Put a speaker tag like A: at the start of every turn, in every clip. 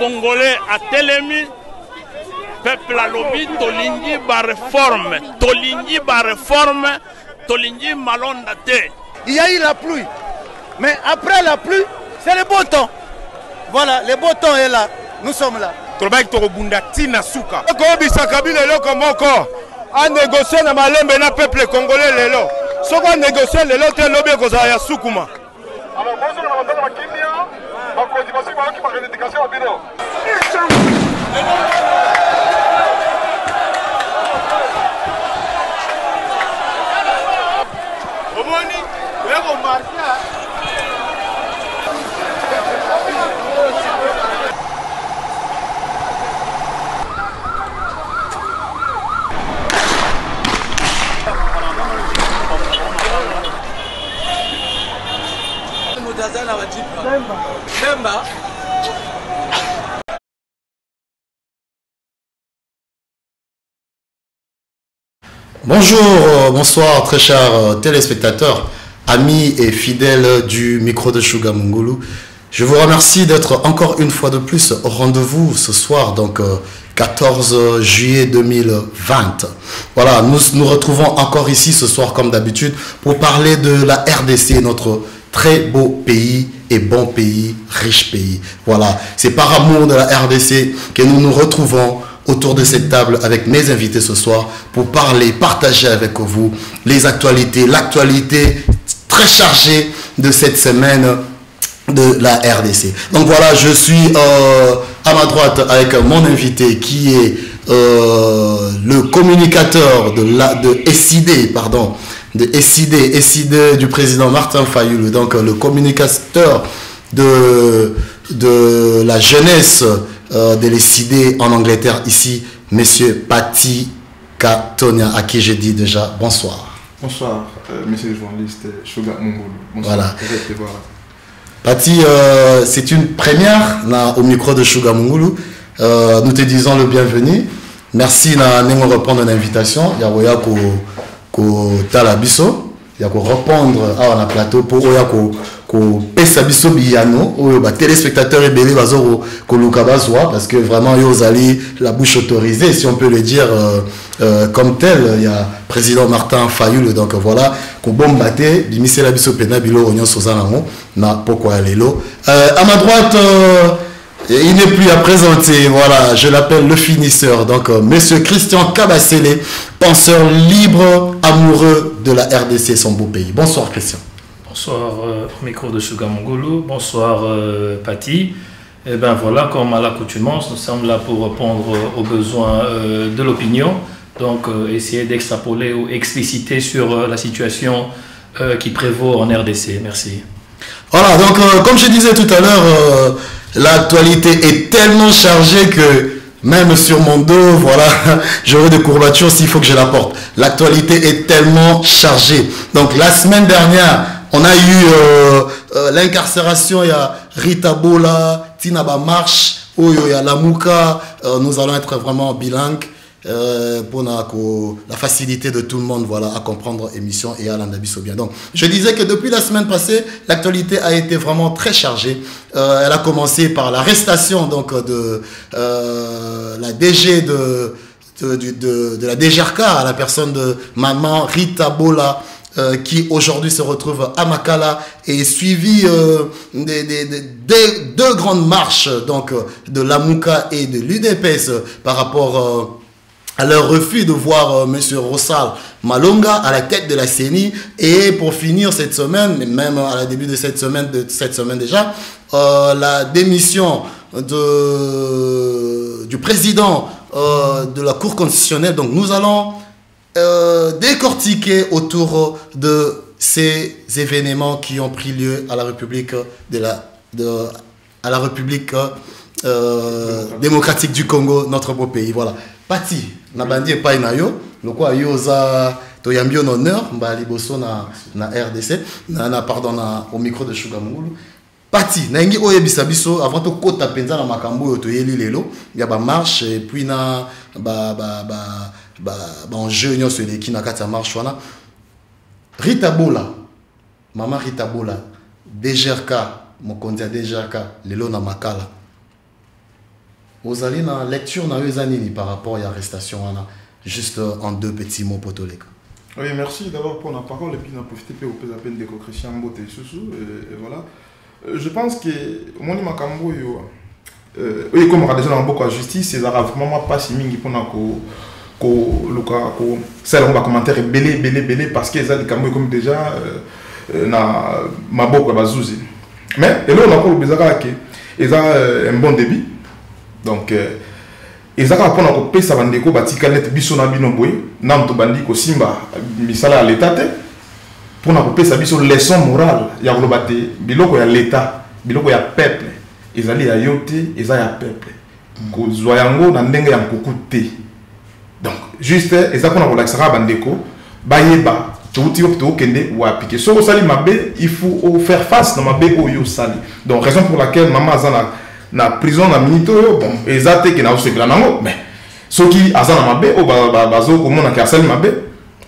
A: congolais à Telemi, peuple à lobby, tolingi ba réforme, tolingi malondate.
B: Il y a eu la pluie, mais après la pluie, c'est le beau temps. Voilà, le beau temps est là, nous sommes là.
C: Tobaki tokobunda tina suka. Kobisa Kabila lelo moko a négocier na malembe na peuple congolais lelo. Soko a négocier lelo te lobby kozala ya sukuma.
D: Alors moi je vais ma kimia, ma coordination ma qui ma revendication à bino.
C: Omoni, lego marquer.
E: Bonjour, bonsoir très chers téléspectateurs, amis et fidèles du micro de Shuga Mungulu. Je vous remercie d'être encore une fois de plus au rendez-vous ce soir, donc 14 juillet 2020. Voilà, nous nous retrouvons encore ici ce soir comme d'habitude pour parler de la RDC, notre très beau pays et bon pays, riche pays. Voilà, c'est par amour de la RDC que nous nous retrouvons autour de cette table avec mes invités ce soir pour parler, partager avec vous les actualités, l'actualité très chargée de cette semaine de la RDC. Donc voilà, je suis à ma droite avec mon invité qui est le communicateur de SID, pardon, de SID du président Martin Fayulu, donc le communicateur de la jeunesse de l'SID en Angleterre ici, monsieur Pati Katonia, à qui je dis déjà bonsoir.
F: Bonsoir, monsieur le journaliste Shuga Mungulu. Bonsoir.
E: Voilà.
F: Voilà.
E: Pati, c'est une première là, au micro de Shuga Mungulu. Nous te disons le bienvenu. Merci de répondre à l'invitation. Il y a Talabiso. Il y a répondre à un plateau pour pesa biso biyano oyo ba téléspectateurs et belé bazoro koluka bazwa parce que vraiment yo ali la bouche autorisée si on peut le dire comme tel. Il y a président Martin Fayulu, donc voilà ko bombaté bimise la biso pena bilo onyo sozanamo na pourquoi lelo à ma droite il n'est plus à présenter, voilà, je l'appelle le finisseur, donc monsieur Christian Kabasele, penseur libre, amoureux de la RDC, son beau pays. Bonsoir Christian.
G: Bonsoir au micro de Shuga Mungulu, bonsoir Pati. Et bien voilà, comme à l'accoutumance, nous sommes là pour répondre aux besoins de l'opinion, donc essayer d'extrapoler ou expliciter sur la situation qui prévaut en RDC. Merci.
E: Voilà, donc comme je disais tout à l'heure, l'actualité est tellement chargée que même sur mon dos, voilà, j'aurai des courbatures s'il faut que je la porte. L'actualité est tellement chargée. Donc la semaine dernière, on a eu l'incarcération, il y a Rita Bola, Tinaba Marche, Oyo, il y a Lamuka. Nous allons être vraiment bilingues pour la facilité de tout le monde, voilà, à comprendre l'émission et à l'andabiso bien. Donc, je disais que depuis la semaine passée, l'actualité a été vraiment très chargée. Elle a commencé par l'arrestation donc de la DG de la DGRK, à la personne de maman Rita Bola, qui aujourd'hui se retrouve à Makala et est suivi deux grandes marches donc de l'Amuka et de l'UDPS par rapport à leur refus de voir M. Rossal Malonga à la tête de la CENI. Et pour finir cette semaine, même à la début de cette semaine déjà, la démission du président de la Cour constitutionnelle. Donc nous allons décortiquer autour de ces événements qui ont pris lieu à la République démocratique du Congo, notre beau pays. Voilà. Pati, nabandi epai na yo, lokwa yo za toyambi en honneur, mba liboso na RDC, pardon, au micro de Shuga Mungulu. Pati, naingi oye bisabiso, avant to kota penza na makambo yo toyeli lelo, ya ba marche, et puis na enjeu nyonso eleki na kati ya marche wana. Rita Bola, maman Rita Bola, DGRK, mokonzi ya DGRK, lelo na Makala. Vous allez dans la lecture dans les années par rapport à l'arrestation, juste en 2 petits mots pour tous les cas.
F: Oui, merci d'abord pour la parole et puis d'en profiter pour la peine de Christian Mbote et voilà. Je pense que mon Makambo, oui, comme on a déjà dans beaucoup de justice, c'est vraiment pas si mingi pour ça on va commentaire belé parce que ça les Kambo comme déjà na maboko bazouzi. Mais et là on a encore le bizarre que ils ont un bon débit. Donc ils ont pour na ko pesa bandeko batika net biso na bino boy na to bandi ko simba misala à l'état pour na ko pesa biso leçon morale ya ko bate biloko ya l'état biloko ya peuple ils allaient à yote ils allaient à peuple ko zoyango na ndenge ya kokute. Donc juste ils ont pour na ko laxera bandeko bayeba tout kende ou appliquer so sali mabe il faut faire face na mabe oyo sali. Donc raison pour laquelle maman azana na prison na minito bon ezate ke na osegla nango mais ceux qui azana mabe o bazo komona ka sali mabe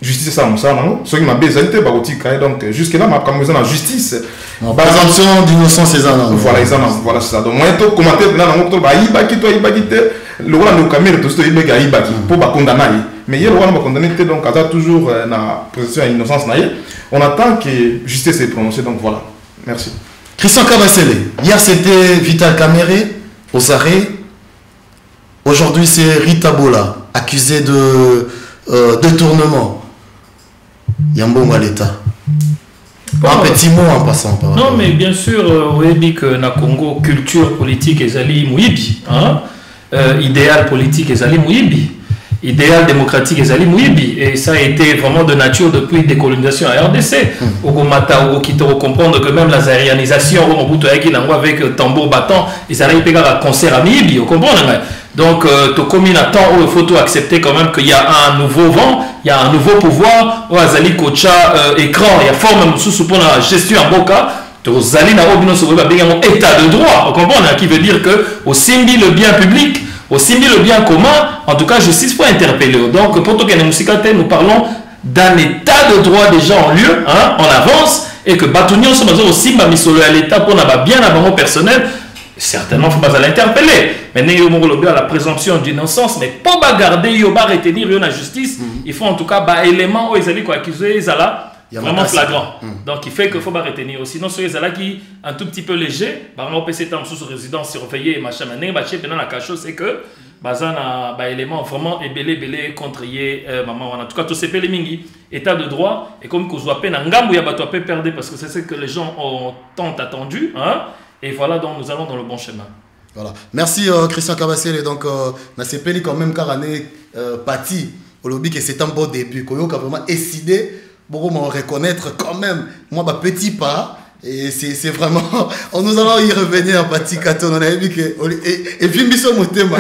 F: justice ça musa nango ceux qui mabe ezate ba kotika donc jusque là ma comme na justice
E: présomption d'innocence ezana
F: voilà ezana voilà ça donc moi to commenter na nango to ba ibaki te le roi no camera to sto ibeka ibaki pour ba condamner mais il y a le roi va condamner donc aza toujours na présomption d'innocence na on attend que justice se prononce donc voilà merci.
E: Christian Kabasele, hier c'était Vital Kamere aux arrêts. Aujourd'hui c'est Rita Bola, accusée de détournement. Yambongo à l'État. Un petit mot en passant par.
G: Non, mais bien sûr, on dit que na Congo, culture politique est Zali Mouibi. Idéal politique est Zali Mouibi. Idéal démocratique et Zali Mouibi. Et ça a été vraiment de nature depuis la décolonisation à RDC. Ogomata, Ogokito, comprendre que même la zairianisation, avec tambour battant, ils arrivent à faire un concert à Mouibi. Vous comprenez? Donc, tu commune à temps où il faut accepter quand même qu'il y a un nouveau vent, il y a un nouveau pouvoir. Ou Zali Kocha écran, il y a forme sous pour la gestion en Boka. Zali na Obino sur état de droit. Vous comprenez? Qui veut dire que au Simbi le bien public, au Simbi le bien commun, en tout cas justice pour interpeller. Donc pour tout nous parlons d'un état de droit déjà en lieu, en avance, et que Batounion se au Simba misolo à l'état pour n'avoir bien avant personnel, certainement il ne faut pas l'interpeller. Mais à la présomption d'innocence, mais pour garder, il faut retenir la justice, il faut en tout cas des éléments où ils allaient accuser, ils allaient vraiment flagrant. Donc il fait qu'il faut pas retenir. Sinon ceux là qui un tout petit peu léger, par exemple PC temps sous résidence surveillée machin mané baché pendant la cache c'est que bazana ba élément vraiment belé contre maman en tout cas tout c'est les mingi état de droit et comme qu'on soit peine ngambu ya bato pe perdre parce que c'est ce que les gens ont tant attendu et voilà donc nous allons dans le bon chemin.
E: Voilà. Merci Christian Kabasele donc na sepeli quand même car année parti au lobby que c'est un bon début qu'on a vraiment décidé beaucoup m'en reconnaître quand même moi bah petit pas et c'est vraiment nous allons y revenir en petit carton on a vu que et puis biso motema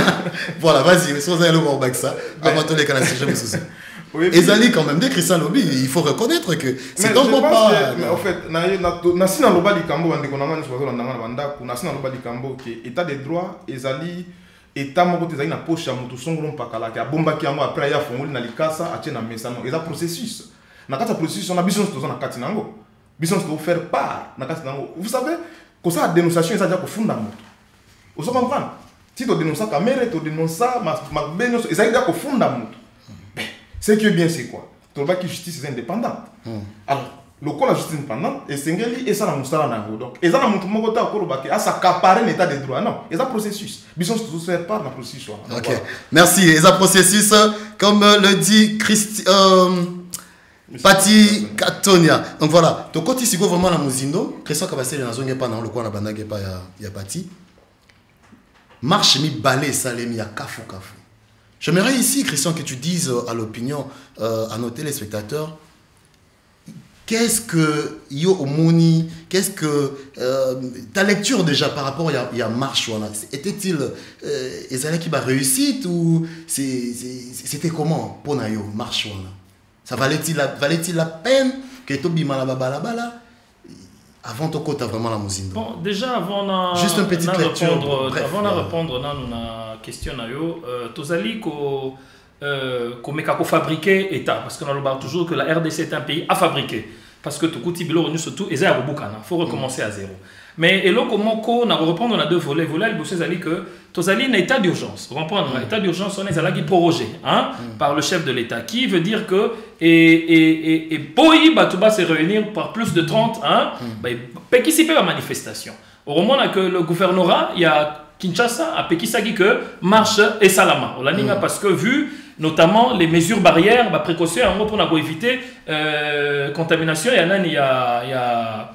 E: voilà vas-y si vous allez le voir back ça avant tous les cas je me soucie et Zali quand même de Christian Lobby il faut reconnaître que c'est un bon pas
F: mais en fait na sina loba likambo bande konanga ni sozo ndanga banda na sina loba likambo que état de droit ezali état moko tezali na poche ya mutu songolo mpakala ki abombaki yango après ya fongoli na likasa atie na mesano eza processus. Na kati processus on a besoin de na kati nango besoin de faire part na kati nango vous savez que ça dénonciation ça déjà ko funda moto vous comprenez si tu dénonces caméra tu dénonces ma benyo ça déjà ko funda moto ce qui est bien c'est quoi tu vois que justice est indépendante alors le coup la justice indépendante et sengeli et ça na musala nango donc et ça na moto moko ta ko lobaki à s'accaparer l'état de droit non et ça processus besoin de faire part na processus.
E: OK voilà. Merci et ça processus comme le dit Pati Katonia. Donc voilà, donc quand il vraiment la Muzindo, Christian Kabasele dans zone pas dans le coin la bandage pas ya Pati. Marche mi balai salemi ya kafu. J'aimerais ici Christian que tu dises à l'opinion à nos téléspectateurs qu'est-ce que yo omoni, qu'est-ce que ta lecture déjà par rapport il y a marche voilà, était-il ezala qui va réussite ou c'était comment pour na yo marche voilà. Ça valait-il la peine que tu bima la bala avant ton côté vraiment la Muzindo.
G: Bon, déjà avant
E: juste une petite lecture
G: avant de répondre na question na yo tozali ko meka ko fabriquer état parce qu'on a toujours que la RDC est un pays à fabriquer. parce que tout petit bilo surtout et ça faut recommencer à zéro. Mais et là comment on a reprendre on a deux volets il faut dire que tozali un état d'urgence. Reprendre l'état d'urgence on est là qui prorogé par le chef de l'État qui veut dire que et boy batuba se réunir par plus de 30 qui s'y fait la manifestation. Au moment que le gouvernorat il y a Kinshasa a Pekisagi que marche et salama. Parce que vu notamment les mesures barrières, précautions pour éviter contamination, il y a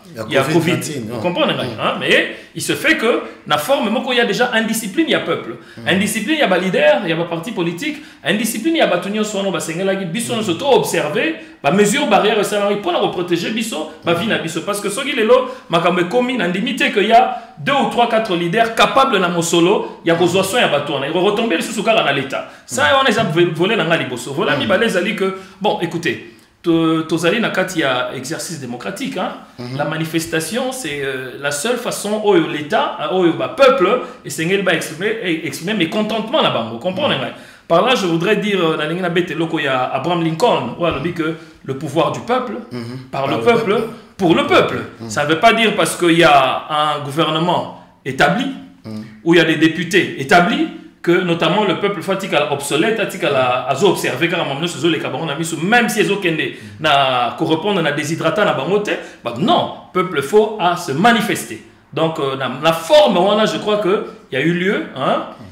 G: Covid. Vous comprenez? Mais il se fait que la forme, il y a déjà indiscipline, il y a peuple. Indiscipline, il y a leader, il y a parti politique. Indiscipline, il y a Batunio Sono, Basengela, Bisson, se trop observé, mesures barrières pour protéger Bisson, Bisson. Parce que ce qui est là, il commis en limité qu'il y a 2 ou 3, 4 leaders capables de solo, il y a des oiseaux, il y a des il va retomber sur l'État. Ça, on est volé dans la liboso. Voilà, mi balèze ali que bon, écoutez, tozali na kati ya exercice démocratique, la manifestation c'est la seule façon où l'État, où le peuple et c'est va exprimer mécontentement là-bas. Vous comprenez? Par là, je voudrais dire dans l'ingénieur bête loko il y a Abraham Lincoln, où il dit que le pouvoir du peuple par le peuple pour le peuple. Ça ne veut pas dire parce qu'il y a un gouvernement établi où il y a des députés établis que notamment le peuple fatigue à obsolète, à observer car même si ils ont na correspondre à déshydratant na bangote, non, peuple faut à se manifester. Donc la forme je crois que il y a eu lieu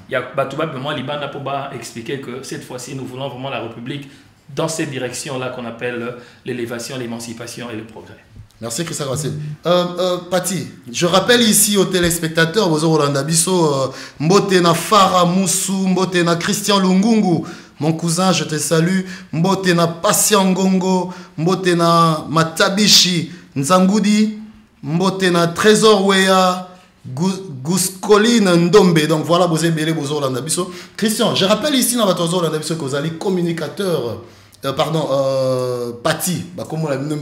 G: il y a Batouba Libana pour expliquer que cette fois-ci nous voulons vraiment la République dans cette direction là qu'on appelle l'élévation, l'émancipation et le progrès.
E: Merci Christian Grassil. Pati, je rappelle ici aux téléspectateurs, Mbotena Farah Moussou, Mbotena Christian Lungungu, mon cousin, je te salue, Mbotena Pasiangongo, Mbotena Matabishi, Nzangudi, Mbotena Trésor Weya, Guscoline Ndombe. Donc voilà, vous avez belé vous Orlandabiso. Christian, je rappelle ici dans votre Orlandabiso que vous allez communicateur. Pati, comme on l'a dit,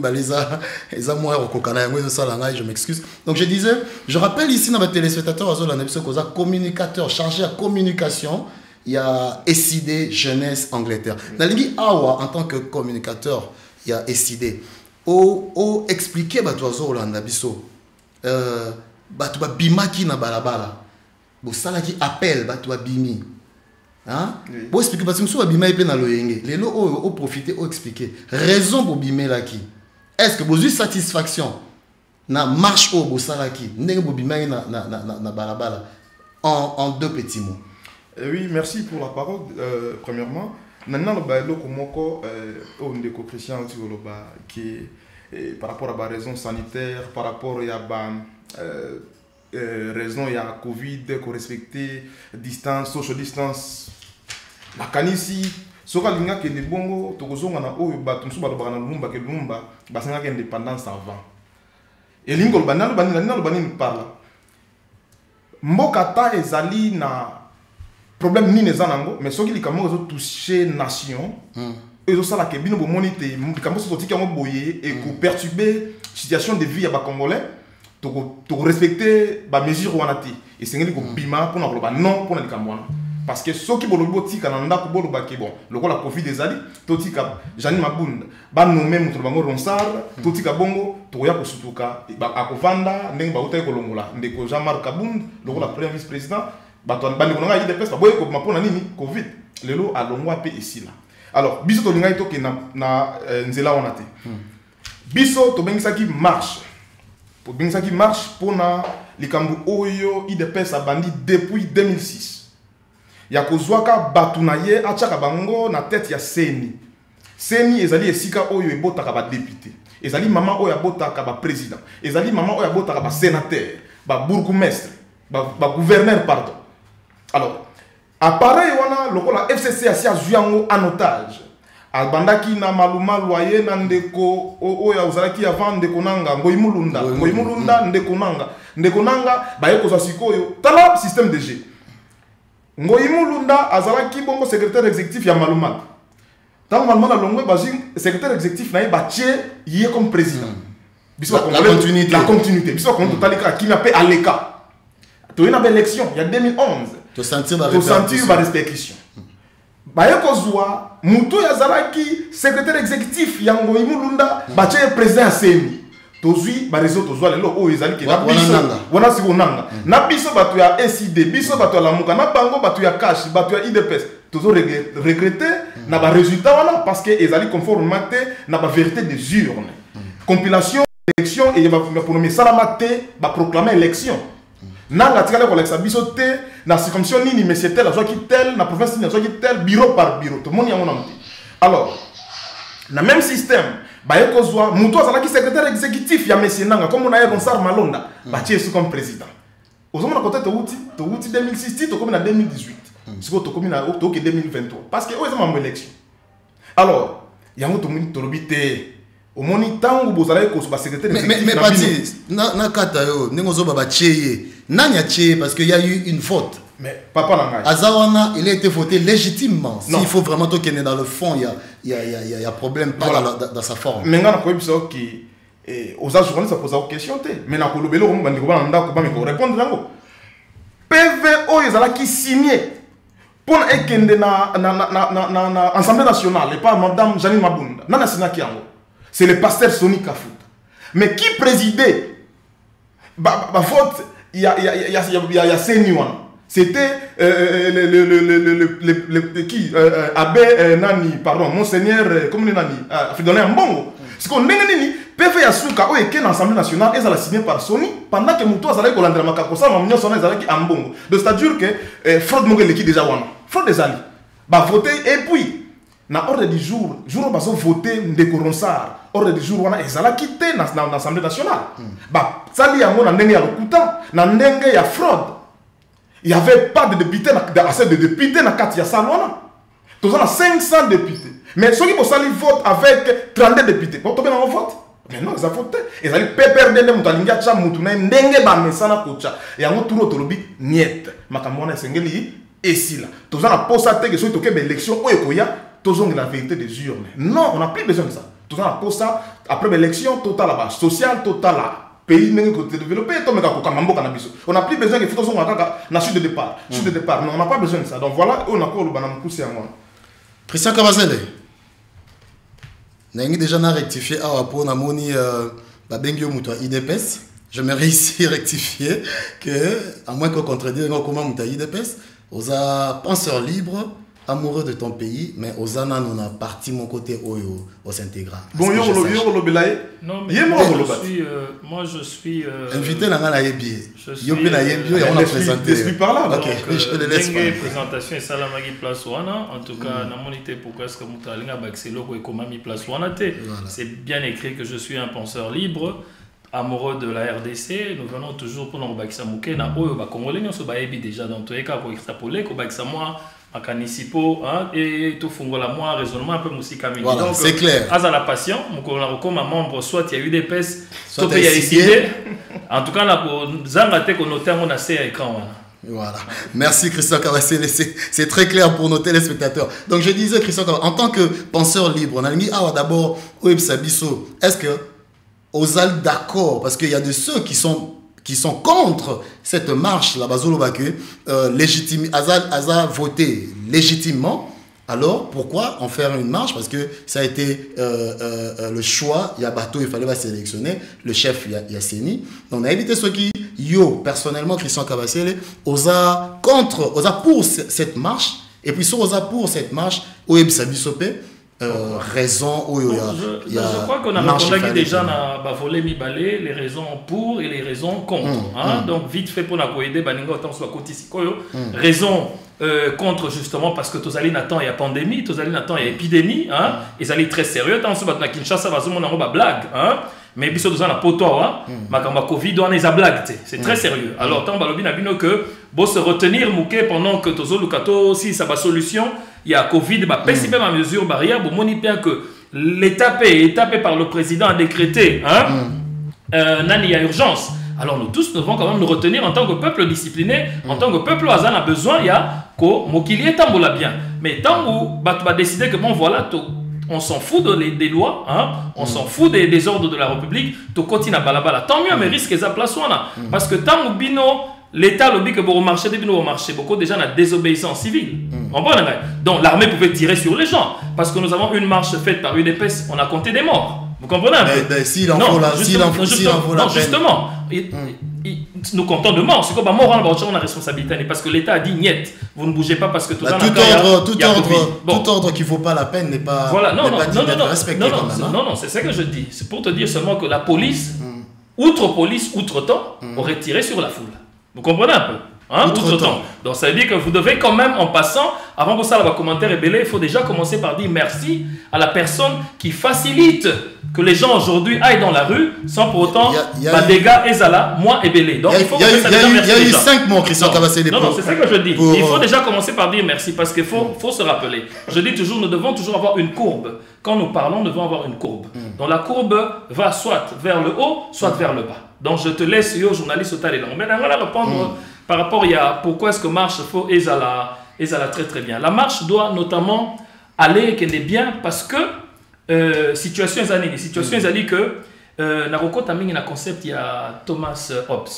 E: je m'excuse. Donc je disais, je rappelle ici dans les téléspectateurs, communicateur chargé à communication, il y a SID Jeunesse Angleterre. Dans les Awa, en tant que communicateur, il y a SID. O expliquer Batoazo Landabiso, Batouba Bimaki na balabala, Bosalaki appel Batouba Bimi. Pour expliquer parce que nous sommes abîmés dans le yenge. Les lots ont profité, ont expliqué. Raison pour bimer là qui. Est-ce que vous avez satisfaction na marche au Bossalaki, n'est-ce que vous bimer na balabala en 2 petits mots.
F: Oui, merci pour la parole. Premièrement, maintenant le bailo komoko on déco Christian qui par rapport à la raison sanitaire, par rapport à raison il y a Covid, qu'on respecter distance, social distance. La canisi, soka linga ke bongo tokozonga na oyo bato msuba lo bana lumba ke lumba basanga ke indépendance avant. Et lingo lo banalo banini parla. Mboka ta ezali na problème ni nezanango, mais soki likamo zo toucher nation. Ezo sala ke bino bo monite, likamo so tika mo boye et ko perturber situation de vie ya ba congolais. To respecter ba mesure wanati et sengeli ko bima pour na loba non pour na likamwana parce que ceux qui bolo botika na ndako bolo ba ke bon loko la Covid ezali totika Janine Mabunda ba nommer mutu bango ronsar totika bongo to ya ko sutuka ba akovanda ndenge ba uta ko longola ndeko Jean-Marc Kabund loko la premier vice président ba to ba ndeko nga IDPS ba boye ko mapona nini Covid lelo alongwa pe ici là. Alors biso to linga ito ke na nzela wanati biso to bengisaki marche pour bien ça qui marche pour na likambu oyo IDPS a bandi depuis 2006. Ya kozwaka batunaye achaka bango na tête ya Seni. Seni ezali esika oyo ebotaka ba député. Ezali mama oyo abotaka ba président. Ezali mama oyo abotaka ba sénateur, ba bourgmestre, ba gouverneur pardon. Alors, appareil wana lokola FCC asia juango en otage. Albandaki na maluma loyer na ndeko oya uzalaki avant ndeko nanga ngoimulunda ndeko nanga baye ko sikoyo tala système de G ngoimulunda azalaki bongo secrétaire exécutif ya maluma tala maluma na longwe bazi secrétaire exécutif na batie yé comme président la continuité biso ko totalika qui n'a pas aleka to une élection il y a 2011
E: to sentir la
F: repercussion bayekozwa mutu yazalaki secrétaire exécutif yango imulunda batie président seni tozwi ba réseau tozwa lelo o ezali ke na biso wana siko nanga na biso batu ya SID biso batu ya lamuka na bango batu ya cash batu ya IDPS tozo regretter na ba résultat wana parce que ezali conformément na ba vérité des urnes compilation élection et ba pour nommer salamate ba proclamer élection nanga tikale ko lexa biso te na circonscription nini mais c'était la joie qui tel na province ni joie qui tel bureau par bureau tout le monde yango na muti alors na même système bayekozwa mutu azalaki secrétaire exécutif ya monsieur nanga comme on a Ronsard Malonda batie su comme président ozomona côté to uti 2006 to comme na 2018 siko to comme na to 2023 parce que o ezama mo élection alors yango to muni tolobite au moni tangu bozalaki ko ba secrétaire exécutif
E: mais parti na kata yo ningozo baba cheye nanya cheye parce qu'il y a eu une faute.
F: Mais papa Nangai.
E: Azawana, il a été voté légitimement. S'il faut vraiment qu'il y ait dans le fond, il y a problème, pas voilà. dans sa forme.
F: Maintenant, on a qui aux journalistes ça pose une question. Mais na kolobelo on va répondre là. PVO ils ont qui signé pour ekende na Assemblée nationale et pas madame Janine Mabunda. Nana sinaki yango. C'est le pasteur Sony Kafout. Mais qui présidait vote il y a Senyuan. C'était qui Abbé Nani, pardon, Monseigneur, comme Nani, Fidolé Mbongo. C'est qu'on n'est ni PV Yasuka, ou est l'Assemblée nationale, elle a signé par Sony, pendant que Moutou a salé pour l'André Makakosa, ma mignon sonne, elle a Mbongo. Donc c'est-à-dire que Fraude Mongel qui déjà wana. Fraude des alliés. Bah voter, et puis, na ordre du jour, jour où on va voter Ndekoronsar, ordre du jour, on a quitté dans l'Assemblée nationale. Bah, ça li a mon andenge ya lokuta, n'andenge ya fraude. Il n'y avait pas de députés, assez de députés dans Katia Salona. Tous on a 500 députés. Mais ceux qui vont salir vote avec 32 députés. Vous avez un vote? Mais non, ils ont voté. Ils ont dit PPRD, Moutalinga, Tcha, Moutouné, Ndenge, Bamesana, Kocha. Et en tout autre lobby, niet. Makamona, Sengeli, et si là. Tous on a posé à que ceux qui ont une élection, tous on a la vérité des urnes. Non, on n'a plus besoin de ça. Tous on a posé ça après l'élection, totale là-bas, sociale, totale là. Pays développé, on n'a plus besoin de faire la chute de départ. Chute de départ, non, on n'a pas besoin de ça. Donc voilà, on a encore le banane poussé à moi.
E: Christian Kabazele, Nangi déjà rectifié pour Namoni Babengio Moutoua IDPS. Je me réussis à rectifier que, à moins qu'on contredise comment Moutoua IDPS, aux penseurs libres, amoureux de ton pays, mais aux Anna, on a parti mon côté au s'intégrer.
F: Bon, non, mais
G: moi je suis
E: invité dans la Yébi. On a présenté.
F: Je suis par là.
E: Ok, je te laisse.
G: Présentation et Salamagi Place Wana. En tout cas, na monité pourquoi est-ce que Moutalinga Baxelo et Komami Place Wana. C'est bien écrit que je suis un penseur libre. Amoureux de la RDC, nous venons toujours pour nous Baxamouké, na Oyo Congolais, nous sommes déjà dans tous les cas pour extrapoler, que Baxamoa, Makanisipo, et tout Fungola, moi, raisonnement un peu musikamini.
E: Voilà, c'est clair.
G: À la passion, comme un membre, soit il y a eu des pèses, soit il y a décidé. En tout cas, là, pour Zangate, qu'on note on a assez à écran.
E: Voilà. Merci Christian Kawassele, c'est très clair pour nos téléspectateurs. Donc je disais, Christian Kawassele, en tant que penseur libre, on a mis d'abord Oeb Sabiso, est-ce que Ozal d'accord, parce qu'il y a de ceux qui sont contre cette marche là-bas, légitime, Azal voté légitimement. Alors pourquoi en faire une marche? Parce que ça a été le choix. Il y a Bateau, il fallait sélectionner le chef Yasseni. Donc on a évité ceux qui, personnellement, Christian Kawassele, Oza pour cette marche. Et puis sur Oza pour cette marche, Oeb Sabisopé. Raison où
G: je crois qu'on a répondu déjà dans volet mi-balé les raisons pour et les raisons contre. Donc vite fait pour la aider baninga autant soit côté sikoyo raison contre justement parce que tous allez n'attend il y a pandémie, tous allez n'attend il y a épidémie ils allaient très sérieux tant sur na Kinshasa va zoom na blague mais biso tous na poto makamba Covid on les a blague c'est très sérieux. Alors tant balobi na bino que bon se retenir mouké pendant que tozo lukato si ça va solution il y a Covid, même ma mesure barrière, bon, on bien que l'étape par le président a décrété, il y a urgence. Alors nous tous devons quand même nous retenir en tant que peuple discipliné, en tant que peuple Azan a besoin, il y a Mokili tambola bien. Mais tant où va décider que bon voilà, on s'en fout des lois, on s'en fout des ordres de la République, to continue à balabala. Tant mieux, mais risque ça place parce que tant où bino l'État lobby que pour marcher depuis nous marché beaucoup déjà la désobéissance civile. Donc l'armée pouvait tirer sur les gens parce que nous avons une marche faite par UDPS, on a compté des morts. Vous comprenez un peu?
E: S'il en faut la peine.
G: Justement, nous comptons de morts. C'est comme mort on a responsabilité parce que l'État a dit niet, vous ne bougez pas parce que tout
E: ordre qui ne vaut pas la peine n'est pas respecté.
G: Non, c'est ça que je dis. C'est pour te dire seulement que la police, outre-temps, aurait tiré sur la foule. Vous comprenez un peu? Outre-temps. Donc ça veut dire que vous devez quand même, en passant, avant que ça, le commentaire est belé, il faut déjà commencer par dire merci à la personne qui facilite que les gens aujourd'hui aillent dans la rue sans pour autant dégâts et zala, moi et belé. Donc il faut que ça déjà merci.
E: Il y a eu 5 mots, Christian Kabassé.
G: Non, c'est ça que je dis. Il faut déjà commencer par dire merci parce qu'il faut se rappeler. Je dis toujours, nous devons toujours avoir une courbe. Quand nous parlons, nous devons avoir une courbe. Donc la courbe va soit vers le haut, soit vers le bas. Donc je te laisse, yo, journaliste, au talent. Mais on va répondre par rapport à pourquoi est-ce que marche faut et ça très très bien. La marche doit notamment aller qu'elle est bien parce que situation est que Naroko Taming na concept il y a Thomas Hobbes.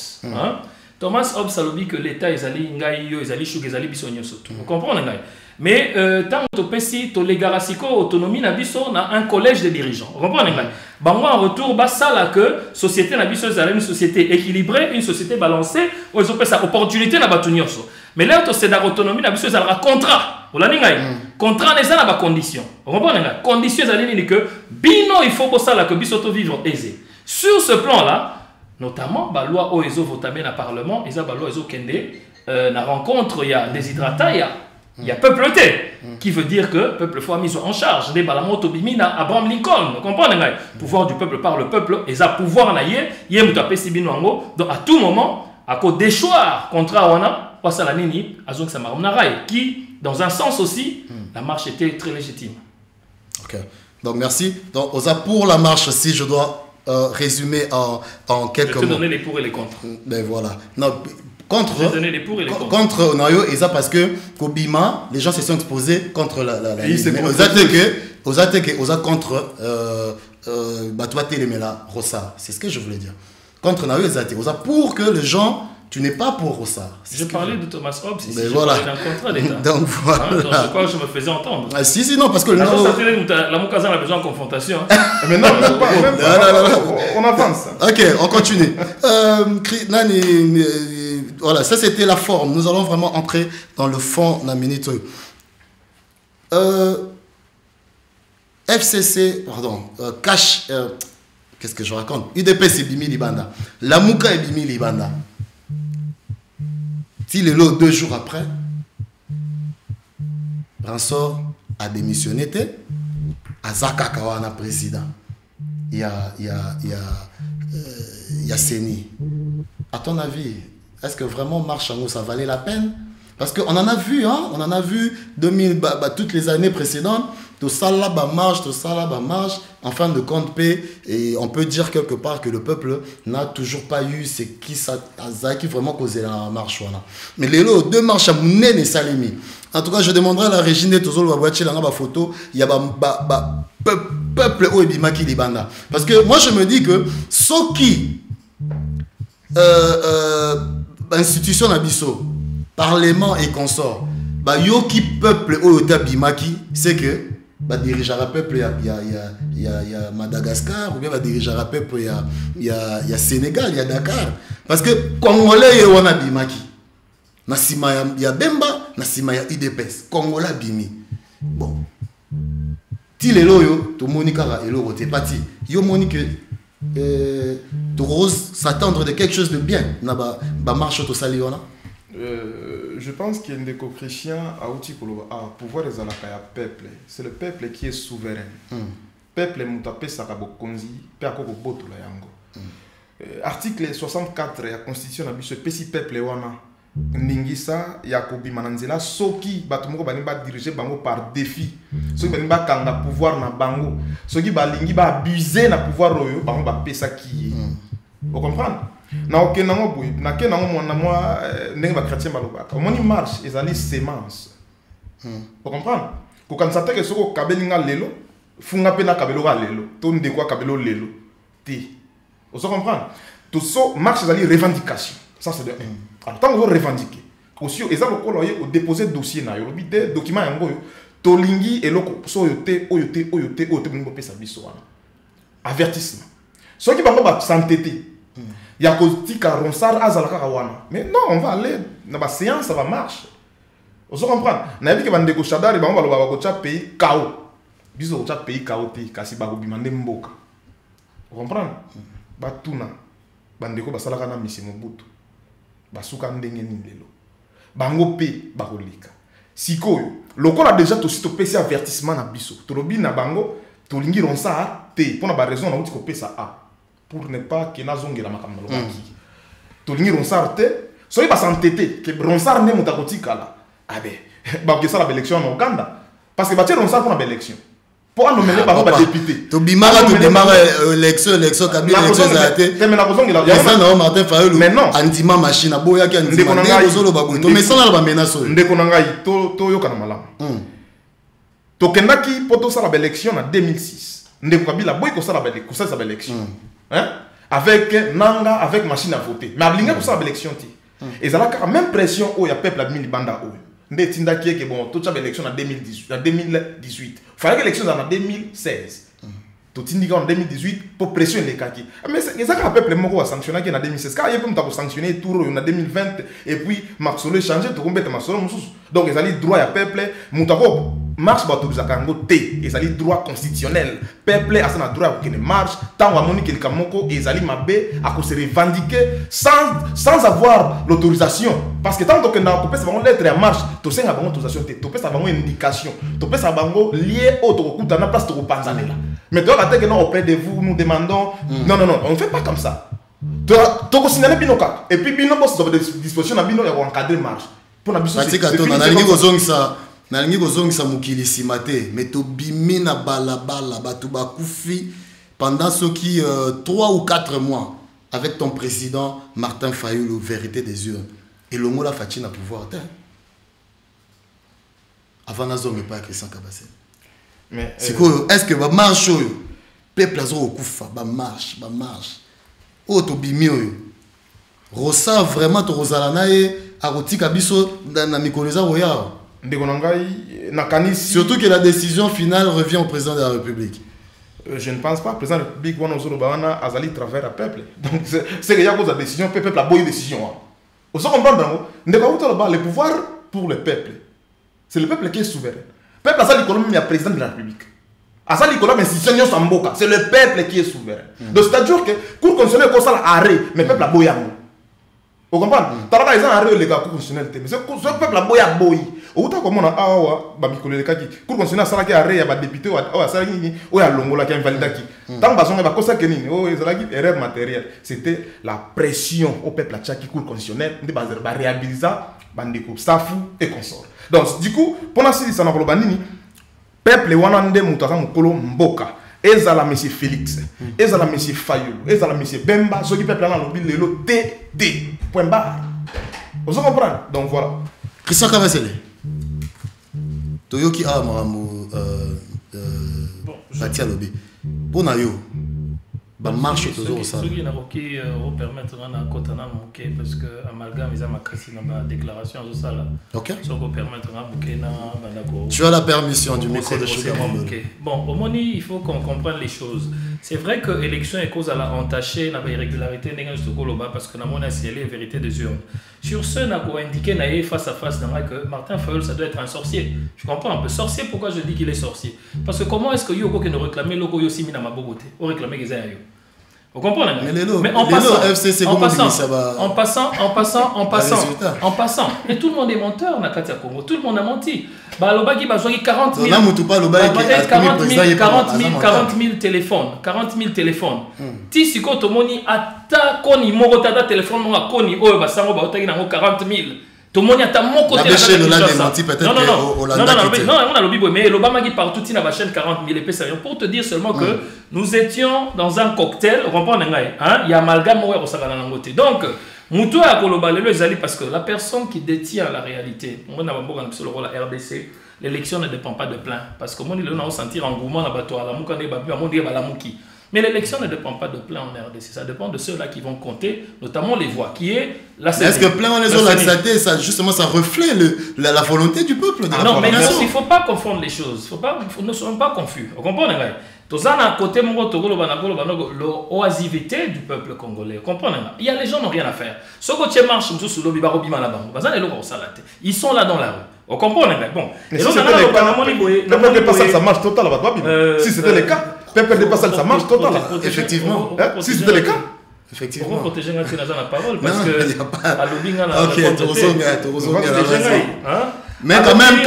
G: Thomas Hobbes a dit que l'État est allé ngai yo est allé chou est allé bisonyo surtout. Vous comprenez ngai? Mais tant que tu pesi to legarasiko autonomie na biso na un collège de dirigeants. Vous comprenez ngai? Bango en retour ba ça là que société na biso est une société équilibrée, une société balancée où ils ont sa opportunité na batunyoso. Mais là to c'est d'autonomie na biso ça un contrat. Vous l'avez ngai? Contrat n'est pas la condition. Vous comprenez ngai? Condition c'est que bino il faut pour ça là que biso to vivre aisé. Sur ce plan là, notamment la loi OESO votamé dans le Parlement, et la loi OESO Kende, la rencontre, il y a déshydratat, il y a peupleté, qui veut dire que le peuple soit mis en charge. Des balamoto bimina Abraham Lincoln, vous comprenez? Pouvoir du peuple par le peuple, et ça pouvoir naïe, il y a mutapé sibinwango, donc à tout moment, à cause d'échoir contre Awana, ou la nini, azong samarunarai, qui, dans un sens aussi, la marche était très légitime.
E: Ok, donc merci. Donc, pour la marche, si je dois résumer en quelques mots.
G: Je vais te donner les pour et les contre.
E: Ben voilà. Non, contre.
G: Je vais te donner les pour et les contre.
E: Contre Nayo, et ça parce que Kobima, les gens se sont exposés contre la aux attaques contre Batouate Lemela Rossa. C'est ce que je voulais dire. Contre Nayo, les attaques. Pour que les gens. Tu n'es pas pour Rossa.
G: Je parlais de Thomas Hobbes ici.
E: Je parlais
G: d'un contrat d'État.
E: Donc voilà.
G: Donc je crois que je me faisais entendre.
E: Ah, si, non, parce que...
G: La Moukazan a besoin de confrontation.
F: Mais non, on avance.
E: Ok, on continue. Voilà, ça c'était la forme. Nous allons vraiment entrer dans le fond d'un minute. FCC, pardon, Cash... Qu'est-ce que je raconte? UDPS et Bimi Libanda. La Mouka et Bimi Libanda. Si le lot 2 jours après, Ransor a démissionné, à Zaka Kawana président. Il y a Seni. À ton avis, est-ce que vraiment Marchango ça valait la peine? Parce qu'on en a vu, toutes les années précédentes, tout ça là marche, en fin de compte paix, et on peut dire quelque part que le peuple n'a toujours pas eu ce qui vraiment causé la marche. Voilà. Mais les lots, 2 marches à Mounen et Salimi. En tout cas, je demanderai à la régie de Tozolo Wabouachi la photo, il y a peuple Oebimaki Libanda. Parce que moi je me dis que ce qui institution Abisso, Parlement et consorts, yoki peuple Oyota Bimaki, c'est que dirigeant peuple il y a Madagascar ou bien dirigeant peuple il y a Sénégal, il y a Dakar, parce que Congolais wana Bimaki, nasima ya Bemba, nasima ya UDPS, Congolais Bimi. Bon, ti lelo yo to monika elo roté parti. Yo monique to rose s'attendre de quelque chose de bien na ba marche to saliona.
F: Je pense qu'il y a des chrétiens à pouvoir les alakaya peuple. C'est le peuple qui est souverain. Peuple mutapé sakabokonzi, pe akoko boto la yango. Article 64 de la Constitution na biso pesi peuple wana. Ningisa yakobi mananzela soki batumoko balimba diriger bango par défi. Soki balimba kanga pouvoir na bango. Soki balingi ba abuser na pouvoir royo bango ba pesa ki. Vous comprenez? Na okenango boy na kenango mona moi ndenge ba chrétien balobaka omoni marche ezali sémence. Vous comprenez? Ko kanisa teke soko kabelinga lelo funga pe na kabelo ga lelo to ndeko kabelo lelo ti. Vous comprenez? Tout ça marche ezali revendication. Ça c'est de 1. alors tant que vous revendiquez aussi et ça le déposer dossier na yo des documents yango tolingi et loko so yote oyote bongo pesa biso wana avertissement ceux qui va s'entêter il y a tika ronsar azalaka wana mais non on va aller na ba séance ça va marcher vous comprenez na yebi ke bande ko shadari bango baloba ko cha pays chaos biso ko cha pays chaotique kasi ba ko bimande mboka vous comprenez batuna bande ko basalaka na misi mobutu basuka ndenge nini lelo bango pe bakolika sikoyo lokola déjà to sito pesi avertissement na biso to lobi na bango to lingi ronsa te pona ba raison na uti ko pesa a pour ne pas que nazongela makambo lobaki to lingi ronsa te so ba s'entêter que ronsa ne mutakoti kala abe ba que ça la élection en Ouganda parce que ba tirer ronsa pour la élection pour nommer ba député
E: to bimara élection kabila élection za te
F: mais na kozongela
E: ya ça na Martin Fayulu andima machine aboya ki andima ndeko ba to mais ça na ba menace
F: ndeko na ngai to yoka na malamu to kendaki poto ça la élection en 2006 ndeko kabila boy ko ça la élection hein avec nanga avec machine à voter mais ablinga ko ça la élection ti et ça la même pression au ya peuple a mis banda o ndé tinda ki que bon to ça élection en 2018 fallait que l'élection en 2016 tout indiqué en 2018 pour pression les kaki mais c'est ça que le peuple moko a sanctionné en 2016 car il peut me sanctionner tout en 2020 et puis Maxolo changer tout combattre Maxolo donc ils allaient droit à peuple mutako marche ba to bizakango té ils allaient droit constitutionnel peuple a son droit pour qu'il marche tant à moni quelqu'un moko ils allaient mabé à se revendiquer sans avoir l'autorisation parce que tant que na ko pesa bango lettre à marche to senga bango autorisation té to pesa bango indication to pesa bango lié au to kuta na place to panzanela mais toi que non auprès de vous nous demandons non on ne fait pas comme ça to ko signaler binoka et puis bino boss de disposition na bino ya ko encadrer marche pour na biso
E: c'est na lingi kozongisa mukili simate mais to bimi na balabala batu bakufi pendant ce qui 3 ou 4 mois avec ton président Martin Fayulu vérité des urnes et le mot la fachi na pouvoir terre avant na zone pas Christian Kabase mais est-ce que ba marche peuple azo okufa ba marche o to bimi oyo rosa vraiment to rozala nae akotika biso na mikoleza roya
F: surtout
E: que la décision finale revient au président de la République.
F: Je ne pense pas. Le président de la République, a azali travers le peuple. Donc, c'est qu'il y a cause de la décision, le peuple a beau décision. Vous comprenez? Le pouvoir pour le peuple. C'est le peuple qui est souverain. Le peuple a le président de la République. C'est le peuple qui est souverain. Donc, c'est-à-dire que, pour constitutionnel, comme ça, arrêt, mais le peuple a beau. Vous comprenez? Tarada ils ont arrêté les gars constitutionnels mais c'est le peuple a boy autant comme on a awa ba mikolo le kaki cour constitutionnel sala ki arrêté ya ba député wa sala ni o ya longola ki invalida ki tant bazonga ba kosa kenini o ezala ki erreur matérielle c'était la pression au peuple a tchaki cour constitutionnel ndi ba réhabiliter bandeko staff et consort donc du coup pendant ce ça na koloba nini peuple wana nde mutaka mukolo mboka ezala monsieur Félix ezala monsieur Fayulu ezala monsieur Bemba ceux qui peuple là lobby lelo TD point barre vous comprenez donc voilà
E: Christian Kabasele toyoki a marambo batia lobby pona yo ba marche toujours ça
G: ceux qui n'a qui permettre na kotana moké parce que amalgame ils a makasi na ba déclaration de ça là
E: OK
G: ça ko permettre na moké na bandako
E: tu as la permission du micro de Sugar Mambo.
G: Bon au moni il faut qu'on comprenne les choses c'est vrai que élection est cause à la entaché na ba irrégularité ndenge ce koloba parce que na mona cielé vérité des urnes sur ce na ko indiqué na face à face dans que Martin Fayulu ça doit être un sorcier je comprends un peu sorcier pourquoi je dis qu'il est sorcier parce que comment est-ce que yoko qui ne réclamer loko yo simi na mabogote on réclamer que ça yo. Vous comprenez? Mais en passant, et tout le monde est menteur, Nakatia Congo, tout le monde a menti. Balobaki va jouer 40 000 téléphones. Si si quand moni ata koni moko tata téléphone moko koni oyo basango ba otaki nango 40 000. Tout le monde a mon côté. Non, on a lobby, mais l'Obama qui partout, il a chaîne 40 000 épées. Pour te dire seulement que nous étions dans un cocktail, on comprend, il y a amalgame au Saganangote. Donc, Moutou a Kolobalé, parce que la personne qui détient la réalité, on a la RDC, l'élection ne dépend pas de plein. Parce que moi, on a senti engouement dans la bateau, à la Moukane, à la Mouki. Mais l'élection ne dépend pas de plein en RDC, ça dépend de ceux-là qui vont compter, notamment les voix, qui est la CENI.
E: Est-ce que plein en RDC, ça justement ça reflète la volonté du peuple de la
G: non, mais
E: population?
G: il ne faut pas confondre les choses, ne soyons pas confus. Vous comprenez? Tout ça, à côté l'oisivité du peuple congolais. Vous comprenez? Il y a les gens qui n'ont rien à faire. Ceux qui marchent sous le ils sont là dans la rue. Vous comprenez? Bon.
F: Et si c'était le cas, ça marche total. Si c'était le cas, ça marche total.
E: Effectivement.
F: Si c'était le cas.
G: Effectivement. Pourquoi protéger la parole? Parce que à l'obing,
E: mais quand même,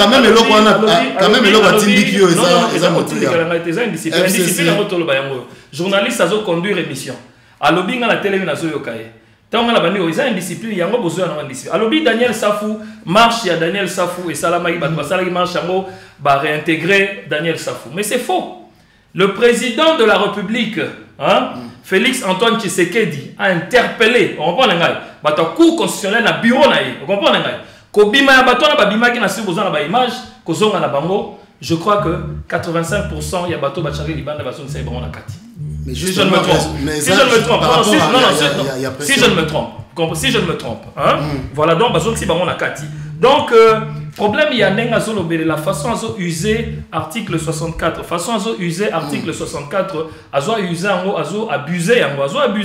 G: journaliste a conduire émission. À l'obing, la télé, tant on a une discipline, il y a besoin d'une discipline. Alors, Daniel Safou marche, il y a Daniel Safou et Salama qui marche, va réintégrer Daniel Safou. Mais c'est faux. Le président de la République, Félix Antoine Tshisekedi, a interpellé, on comprend le cour constitutionnel na bureau na on comprend je crois que 85% il y a bateau bachari liban de façon c'est bon na kati. Si je ne me trompe, voilà donc bazo si bon na kati. Donc problème il y a la façon à user article 64, façon à user article 64, à user à abuser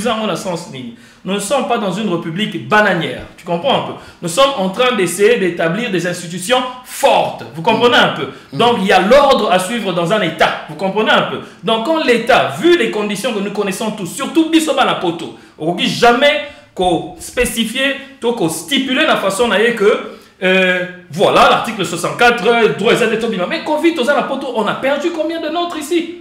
G: en la sens ni. Nous ne sommes pas dans une république bananière, tu comprends un peu. Nous sommes en train d'essayer d'établir des institutions fortes, vous comprenez un peu. Donc il y a l'ordre à suivre dans un état, vous comprenez un peu. Donc quand l'état, vu les conditions que nous connaissons tous, surtout Bissoba la poto, on ne dit jamais qu'on spécifier, qu'on stipuler la façon que voilà l'article 64 droit et mais Covid on a perdu combien de nôtres ici?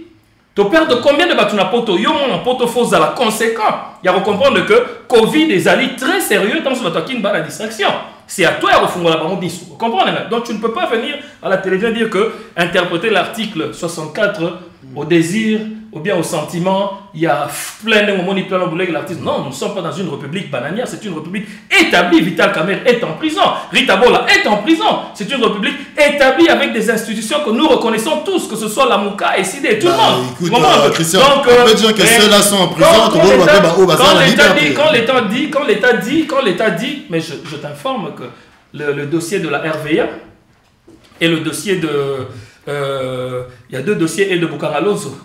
G: Tu perds combien de batuna poto? Yo mon poto faux à la conséquence. Il y a à comprendre que Covid est allé très sérieux dans ce bateau qui la distraction. C'est à toi de refaire la banque d'issue. Vous comprenez? Donc tu ne peux pas venir à la télévision dire que interpréter l'article 64 au désir ou bien au sentiment, il y a plein de moments où l'artiste. Non, nous ne sommes pas dans une république bananière, c'est une république établie. Vital Kamerhe est en prison, Rita Bola est en prison. C'est une république établie avec des institutions que nous reconnaissons tous, que ce soit la Mouka et SID et tout le monde.
E: Écoute, Christian, on peut dire que ceux-là sont en prison.
G: Quand l'État dit, mais je t'informe que le dossier de la RVA et le dossier de... il y a deux dossiers et de Boukaralozo.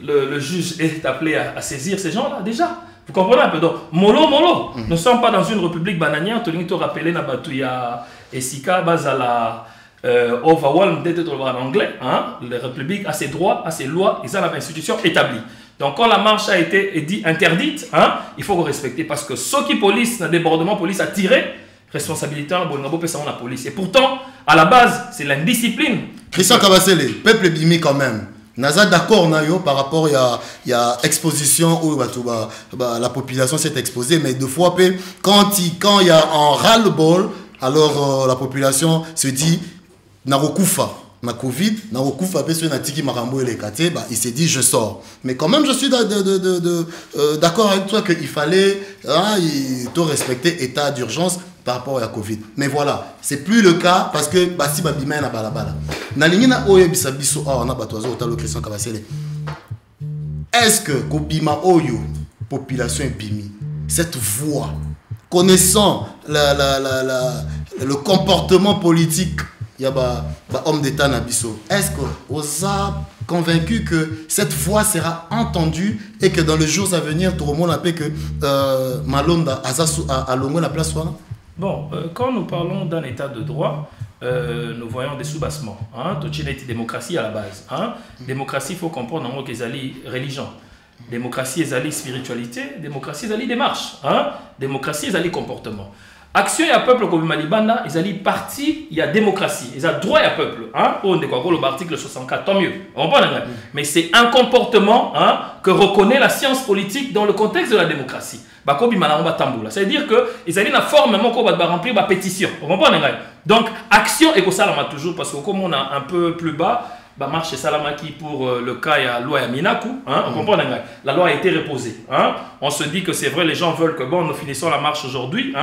G: Le juge est appelé à saisir ces gens-là déjà. Vous comprenez un peu? Donc, mollo. Nous ne sommes pas dans une république bananière. Tu as rappelé Nabatouya et Sika, Bazala, Overwhelm, en anglais. La république a ses droits, a ses lois, ils ont l'institution établie. Donc, quand la marche a été dit interdite, il faut respecter. Parce que ceux qui police, un débordement, police a tiré, responsabilité, la police. Et pourtant, à la base, c'est l'indiscipline.
E: Christian Kabasele, peuple bimi quand même. Naza d'accord par rapport il y a exposition où la population s'est exposée, mais deux fois quand il y a un ras-le-bol, alors la population se dit narokufa na Covid, narokufa pe sur natiki marambo et les kate, il s'est dit je sors. Mais quand même je suis d'accord avec toi qu'il fallait respecter état d'urgence par rapport à la Covid. Mais voilà, c'est plus le cas parce que si babima na balabala. Na lingina oyo bisabiso on a batozo otalo Christian Kabasele. Est-ce que kobima oyo population bimi cette voix connaissant le comportement politique il y a homme d'état na biso. Est-ce que vous a convaincu que cette voix sera entendue et que dans les jours à venir tout le monde a que Malonda a longué la place soit?
G: Bon, quand nous parlons d'un état de droit, nous voyons des soubassements. Démocratie à la base. Démocratie, il faut comprendre en gros qu'ils allient religion. Démocratie, ils allient spiritualité. Démocratie, ils allient démarche. Démocratie, ils allient comportement. Action et à peuple comme Malibanda, ils allient parti, il y a démocratie. Ils ont droit à peuple. On est quoi, l'article 64, tant mieux. Mais c'est un comportement que reconnaît la science politique dans le contexte de la démocratie. C'est-à-dire qu'ils allaient formellement remplir ma pétition. Donc, action et ça toujours parce que comme on a un peu plus bas, marche Salamaki pour le cas il y a loi à Minaku, on comprend la loi a été reposée. On se dit que c'est vrai, les gens veulent que nous finissons la marche aujourd'hui.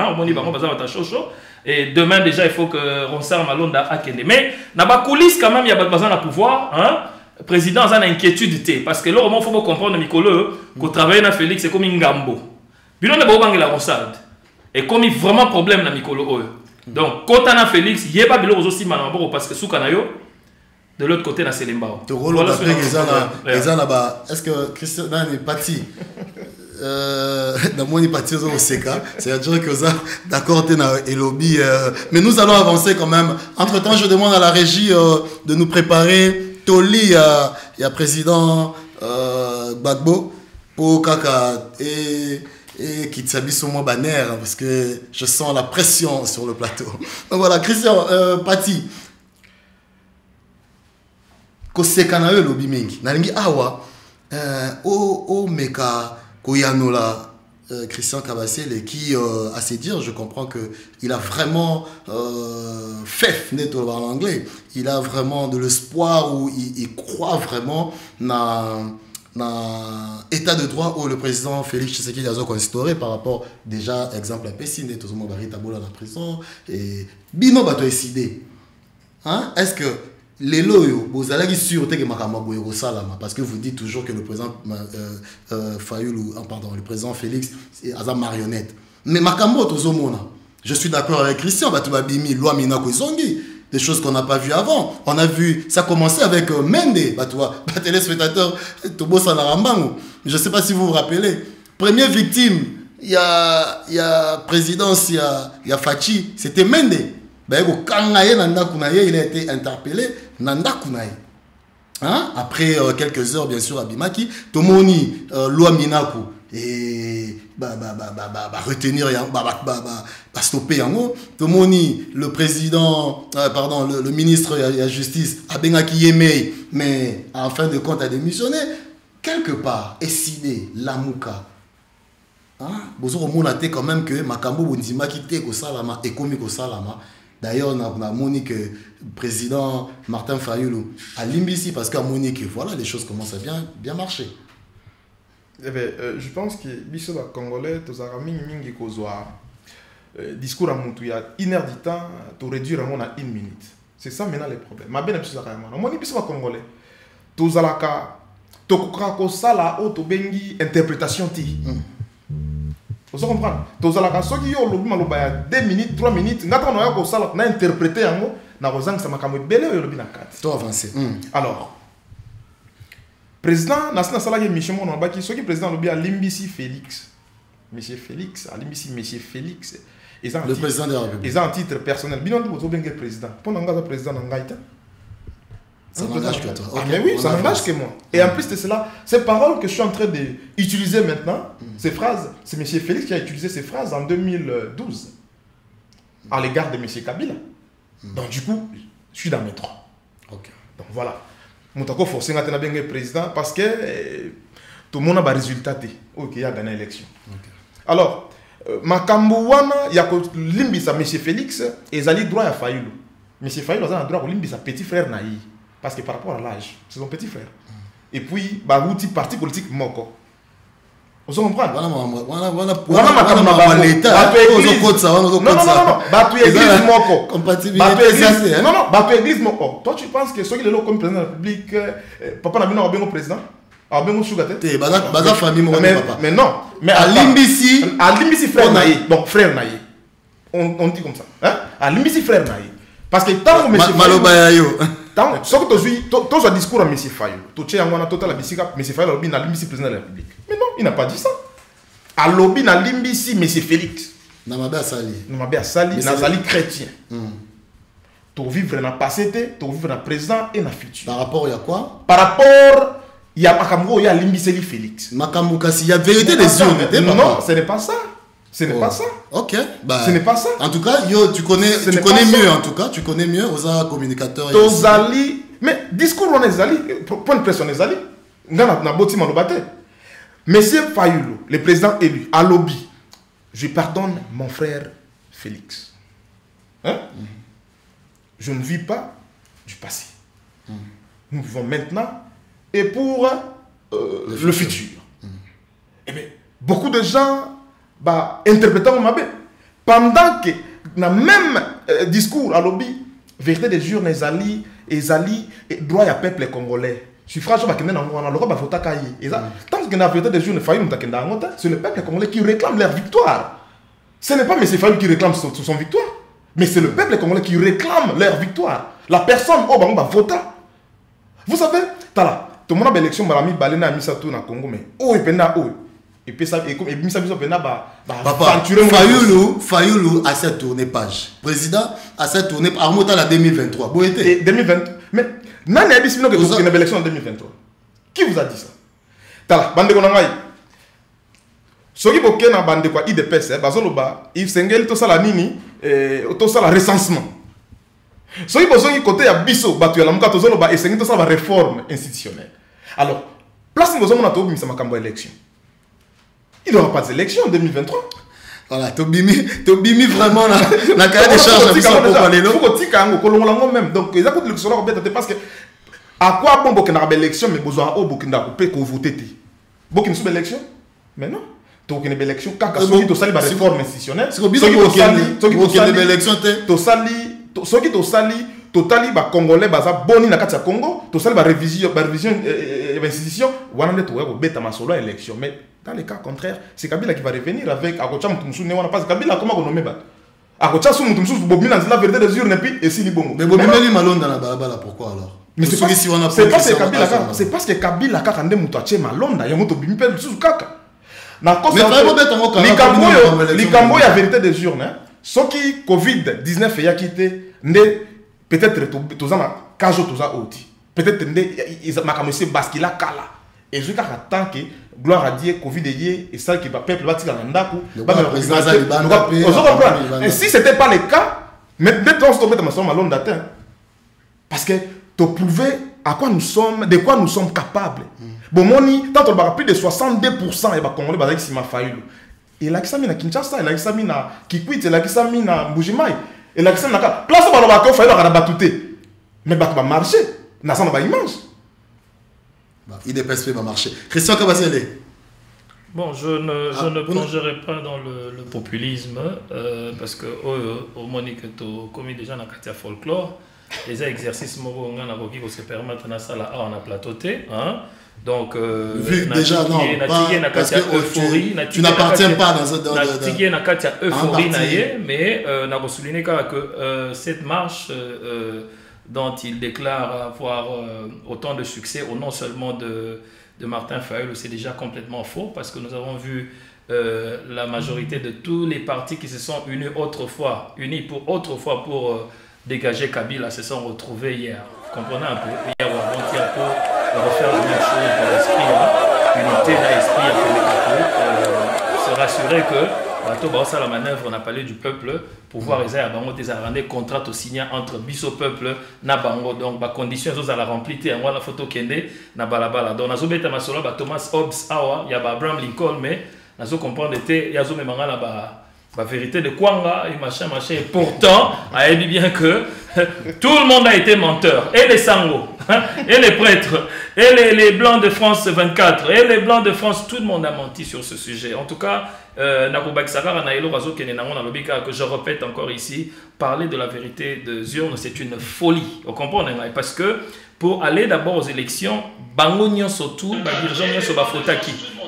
G: Et demain déjà il faut que Ronsard Malonda Akende. Mais dans la coulisse quand même il y a besoin de pouvoir. président a une inquiétude parce que là il faut comprendre Mikolo qu'on travaille na Félix c'est comme un gambo. Bino ne ba la ronsade. Et comme il vraiment problème na Mikolo donc quand on a Félix il y a pas bilo aussi manambo parce que souka na yo de l'autre côté na Selembao.
E: Est-ce que Christian est parti dans mon parti au Seka, c'est-à-dire que ça d'accord et lobby mais nous allons avancer quand même. Entre-temps, je demande à la régie de nous préparer Toli il y a président Gbagbo pour Kaka et Kitsabi sur mon banner parce que je sens la pression sur le plateau. Donc voilà, Christian Pati ko Seka na yo lobby mingi nalingi awa o meka Koyanola, Christian Kabasele, qui, à ses dires, je comprends qu'il a vraiment fait, neto en anglais, il a vraiment de l'espoir ou il croit vraiment dans l'état de droit où le président Félix Tshisekedi a instauré par rapport, déjà, exemple à Pessi, neto Barita Bola dans la prison, et Bino Bato décidé. Hein? Est-ce que les loyaux, vous allez sûr que parce que vous dites toujours que le président le président Félix est une marionnette. Mais Makambo Tozomona, je suis d'accord avec Christian, des choses qu'on n'a pas vues avant. On a vu, ça a commencé avec Mende, téléspectateur, je ne sais pas si vous vous rappelez. Première victime, il y a présidence, il y a Fachi, c'était Mende. Il a été interpellé. Hein? Après quelques heures, bien sûr, à Bimaki, Tomoni, Loi Minaku, et retenir, stopper Yango. Tomoni, le président, le ministre de la Justice, a Bengaki Yemei, mais en fin de compte, a démissionné. Quelque part, Essidé, Lamouka. Vous avez quand même que Makambo Bundima qui était au Salama et Komi au Salama. D'ailleurs, on a Monique, le président Martin Fayoulou, à Limbisi, parce qu'à Monique, voilà, les choses commencent à bien marcher.
F: Eh bien, je pense que Bissot la Congolais, tu as mingi kozwa discours à Moutouya, 1 heure du temps, tu réduire à 1 minute. C'est ça maintenant le problème. Ma bien Bissot la Congolais. Moni Bissot la Congolais. Tu as la ka, tu as sala ou tu bengi interprétation ti. Vous comprenez? Tu as la ceux qui ont 2 minutes, 3 minutes, nous avons interprété en mot, nous avons belé ou le tout
E: avancé.
F: Alors, président, Nassina Salagé Michel Monobaki, ceux qui président lobby à Limbisi Félix. Monsieur Félix, à Limbisi, monsieur Félix.
E: Le président de la République.
F: Ils ont un titre personnel. Bien entendu, vous avez un président. Pendant que le président n'engage
E: ça n'engage que toi.
F: Ah, mais oui, ça n'engage que moi. Et en plus de cela, ces paroles que je suis en train d'utiliser maintenant, ces phrases, c'est M. Félix qui a utilisé ces phrases en 2012 à l'égard de M. Kabila. Donc du coup, je suis dans mes droits.
E: Okay.
F: Donc voilà. Je suis forcé à être un président parce que tout le monde a des résultats. Ok, il a gagné l'élection. Okay. Alors, Makambouwana, il y a Limbisa, M. Félix, et ils ont droit à Fayoulou. M. Fayoulou a droit à Limbisa, petit frère Naï. Parce que par rapport à l'âge, c'est son petit frère. Et puis, l'outil parti politique Moko. Vous comprenez? Non. Toi, tu penses que ceux qui sont comme président de la République, papa n'a pas bien président? Mais non. Mais à Limbisi, frère Naï. Donc, frère Naï. On dit comme ça. À Limbisi, frère Naï. Parce que tant que M. Ce que tu as un discours à M. Fayou, tu as un total à M. Fayou, il a Limbisi président de la République. Mais non, il n'a pas dit ça. À lobby, il a Limbisi, M. Félix.
E: Namabé Sali,
F: Nazali chrétien. Tu vivre dans le passé, tu vivre dans le présent et dans le futur.
E: Par rapport à quoi?
F: Par rapport, il y a Makambo, il y a Limbisi Félix.
E: Makambo, il y a vérité des yeux.
F: Non, ce n'est pas ça. Ce n'est pas ça.
E: Ok.
F: Ce n'est pas ça.
E: En tout cas, tu connais mieux. En tout cas, tu connais mieux aux communicateurs.
F: Tozali, mais discours on est zali, point de pression on est zali. Na boti manobate. Monsieur Fayoulou, le président élu, à lobby, je pardonne mon frère Félix. Hein? Je ne vis pas du passé. Nous vivons maintenant et pour le futur. Eh bien, beaucoup de gens interprétant ma bé. Pendant que dans le même discours à lobby, vérité des jours, les alliés, droit à peuple congolais. Suffrage, on a le droit de voter. Tant que la vérité des jours, c'est le peuple congolais qui réclame leur victoire. Ce n'est pas M. Fayou qui réclame son victoire, mais c'est le peuple congolais qui réclame leur victoire. La personne va voter. Vous savez, tout le monde a une élection, Marami Balena a mis ça tout dans le Congo, mais il peut pas. Et puis ça, et mis ça,
E: Papa, Fayoulou à cette tournée page. Président à cette tournée, à remonter à la 2023.
F: 2020. Mais, non, il y a une élection en 2023. Qui vous a dit ça? Tala, bande de Konangaï. Ce qui est OK dans bande de quoi IDPS, il s'engage tout ça la nini, tout ça la recensement. Ce qui est besoin de côté à Bisso, Batu la Muka, tout ça la réforme institutionnelle. Alors, place nous avons un ça m'a élection. Il n'y aura pas d'élection en 2023.
E: Voilà, Tobimi vraiment la carrière des charges. Il
F: faut que tu aies même. Donc, ils ont dit parce que à quoi bon qu'il y ait une élection, mais besoin de voter. Bon qu'il y ait une élection? Mais non. Tu as une élection, quand tu as une réforme institutionnelle, tu as une élection, totali ba congolais baza boni na kati ya Congo tosali ba révision institution wana nde toya ko beta masolo élection mais dans le cas contraire c'est Kabila qui va revenir avec akocha mutumsu ne wana pas Kabila comment ko nommer ba akocha su mutumsu bobina la vérité des urnes puis et si li bongo
E: mais bobimeli malonda na balabala pourquoi alors
F: mais c'est parce que Kabila kaka nde mutu ache malonda ya mutu bimi pe susu kaka na cause likambo ya vérité des urnes ce qui Covid 19 ya quitté nde peut-être tous en caso tous en outil peut-être ils ma comme c'est bascula kala et je crois tant que gloire à Dieu Covid et ça qui va peuple va tirer dans ndaku et si c'était pas le cas maintenant on se tombe dans ma longue date parce que tu prouver à quoi nous sommes de quoi nous sommes capables bon moni tant on va plus de 62% et va congolais va avec Sima Fayulu et là qui ça na Kinshasa et là qui ça na Kikwit et là qui ça na Mbujimai et là qui ça na place où on va faire Fayulu à batouter mais va marcher na ça va image
E: il DPSP va marcher. Christian Kabasele.
G: Bon, je ne plongerai pas dans le populisme parce que au Monique to commis déjà dans Katia folklore les exercices on a qui se permettent dans ça là on a plateauté hein. Donc
E: déjà non parce que tu n'appartiens pas dans
G: euphorie mais on a souligné que cette marche dont il déclare avoir autant de succès au nom seulement de Martin Fayulu, c'est déjà complètement faux parce que nous avons vu la majorité de tous les partis qui se sont unis pour dégager Kabila se sont retrouvés hier. Vous comprenez un peu? Hier ou avant-hier pour refaire la même chose dans l'esprit, unité dans l'esprit, se rassurer que la manœuvre, on a parlé du peuple, pouvoir des contrats signés entre Bisso peuple na bango donc ba conditions à la remplir on la photo kende na balabala donc nazo beta masolo ba Thomas Hobbes awa ya ba Abraham Lincoln mais nazo comprendre était yazo memanga la ba vérité de Kwanga et machin et pourtant a dit bien que tout le monde a été menteur et les Sango et les prêtres et les blancs de France 24 et les blancs de France tout le monde a menti sur ce sujet en tout cas que je répète encore ici, parler de la vérité de urnes, c'est une folie. Vous comprenez? Parce que pour aller d'abord aux élections,